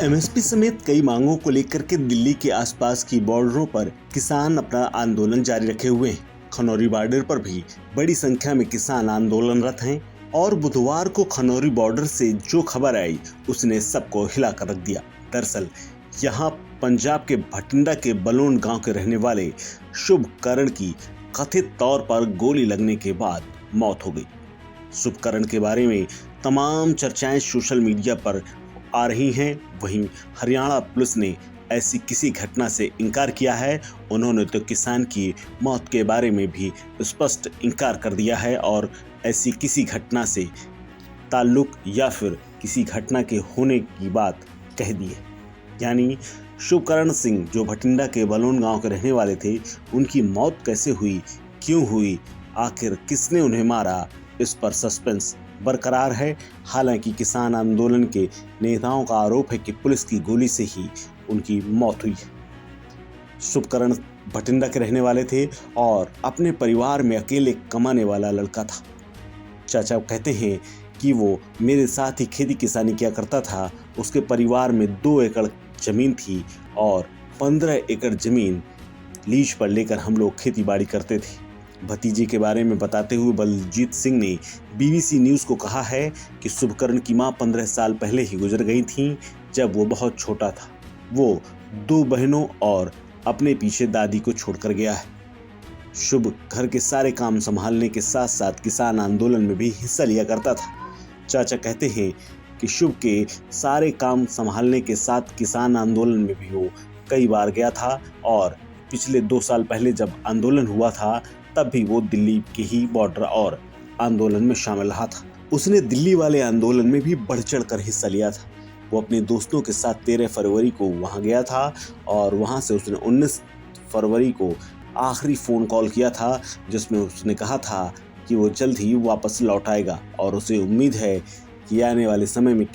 MSP समेत कई मांगों को लेकर के दिल्ली के आसपास की बॉर्डरों पर किसान अपना आंदोलन जारी रखे हुए हैं। खनौरी बॉर्डर पर भी बड़ी संख्या में किसान आंदोलनरत हैं और बुधवार को खनौरी बॉर्डर से जो खबर आई उसने सबको हिलाकर रख दिया। दरअसल यहाँ पंजाब के भटिंडा के बलोन गांव के रहने वाले शुभकरण की कथित तौर पर गोली लगने के बाद मौत हो गई। शुभकरण के बारे में तमाम चर्चाएं सोशल मीडिया पर आ रही हैं। वहीं हरियाणा पुलिस ने ऐसी किसी घटना से इनकार किया है। उन्होंने तो किसान की मौत के बारे में भी स्पष्ट इनकार कर दिया है और ऐसी किसी घटना से ताल्लुक या फिर किसी घटना के होने की बात कह दी है। यानी शुभकरण सिंह जो भटिंडा के बलोन गांव के रहने वाले थे, उनकी मौत कैसे हुई, क्यों हुई, आखिर किसने उन्हें मारा, इस पर सस्पेंस बरकरार है। हालांकि किसान आंदोलन के नेताओं का आरोप है कि पुलिस की गोली से ही उनकी मौत हुई है। शुभकरण भटिंडा के रहने वाले थे और अपने परिवार में अकेले कमाने वाला लड़का था। चाचा कहते हैं कि वो मेरे साथ ही खेती किसानी किया करता था। उसके परिवार में 2 एकड़ जमीन थी और 15 एकड़ जमीन लीज पर लेकर हम लोग खेती बाड़ी करते थे। भतीजे के बारे में बताते हुए बलजीत सिंह ने बीबीसी न्यूज़ को कहा है कि शुभकरण की मां 15 साल पहले ही गुजर गई थीं जब वो बहुत छोटा था। वो 2 बहनों और अपने पीछे दादी को छोड़कर गया है। शुभ घर के सारे काम संभालने के साथ साथ किसान आंदोलन में भी हिस्सा लिया करता था। चाचा कहते हैं कि शुभ के सारे काम संभालने के साथ किसान आंदोलन में भी वो कई बार गया था और पिछले 2 साल पहले जब आंदोलन हुआ था तब भी वो दिल्ली के ही बॉर्डर और आंदोलन में शामिल रहा था। उसने दिल्ली वाले आंदोलन में भी बढ़ चढ़ कर हिस्सा लिया था। वो अपने दोस्तों के साथ 13 फरवरी को वहां गया था और वहां से उसने 19 फरवरी को आखिरी फ़ोन कॉल किया था जिसमें उसने कहा था कि वो जल्द ही वापस लौट आएगा और उसे उम्मीद है कि आने वाले समय में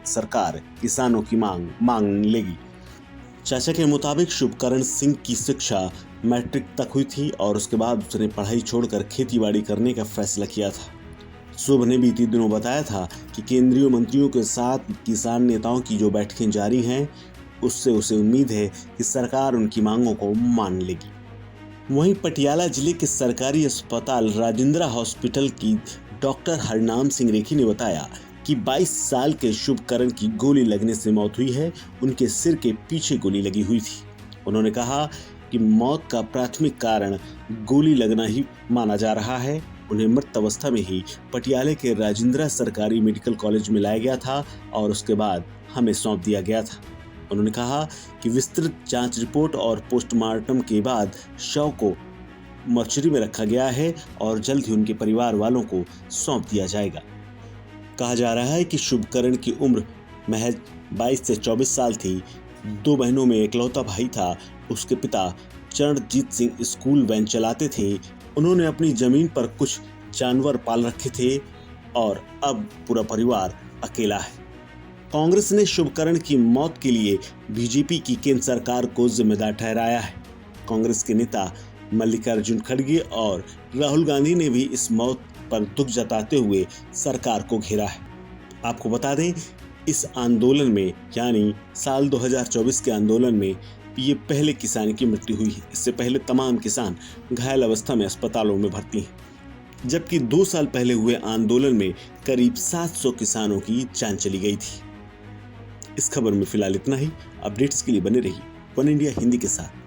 सरकार किसानों की मांग लेगी। चाचा के मुताबिक शुभकरण सिंह की शिक्षा मैट्रिक तक हुई थी और उसके बाद उसने पढ़ाई छोड़कर खेतीबाड़ी करने का फैसला किया था। शुभ ने बीते दिनों बताया था कि केंद्रीय मंत्रियों के साथ किसान नेताओं की जो बैठकें जारी हैं उससे उसे उम्मीद है कि सरकार उनकी मांगों को मान लेगी। वहीं पटियाला जिले के सरकारी अस्पताल राजेंद्रा हॉस्पिटल की डॉक्टर हरनाम सिंह रेखी ने बताया कि 22 साल के शुभकरण की गोली लगने से मौत हुई है। उनके सिर के पीछे गोली लगी हुई थी। उन्होंने कहा कि मौत का प्राथमिक कारण गोली लगना ही माना जा रहा है। उन्हें मृत अवस्था में ही पटियाले के राजेंद्रा सरकारी मेडिकल कॉलेज में लाया गया था और उसके बाद हमें सौंप दिया गया था। उन्होंने कहा कि विस्तृत जांच रिपोर्ट और पोस्टमार्टम के बाद शव को मर्चरी में रखा गया है और जल्द ही उनके परिवार वालों को सौंप दिया जाएगा। कहा जा रहा है कि शुभकरण की उम्र महज 22 से 24 साल थी। 2 बहनों में इकलौता भाई था। उसके पिता चरणजीत सिंह स्कूल वैन चलाते थे। उन्होंने अपनी जमीन पर कुछ जानवर पाल रखे थे और अब पूरा परिवार अकेला है। कांग्रेस ने शुभकरण की मौत के लिए बीजेपी की केंद्र सरकार को जिम्मेदार ठहराया है। कांग्रेस के नेता मल्लिकार्जुन खड़गे और राहुल गांधी ने भी इस मौत पर दुख जताते हुए सरकार को घेरा है। आपको बता दें, इस आंदोलन में यानी साल 2024 के आंदोलन में ये पहले किसान की मृत्यु हुई है। इससे पहले तमाम किसान घायल अवस्था में अस्पतालों में भर्ती हैं, जबकि 2 साल पहले हुए आंदोलन में करीब 700 किसानों की जान चली गई थी। इस खबर में फिलहाल इतना ही। अपडेट्स के लिए बने रहिए वन इंडिया हिंदी के साथ।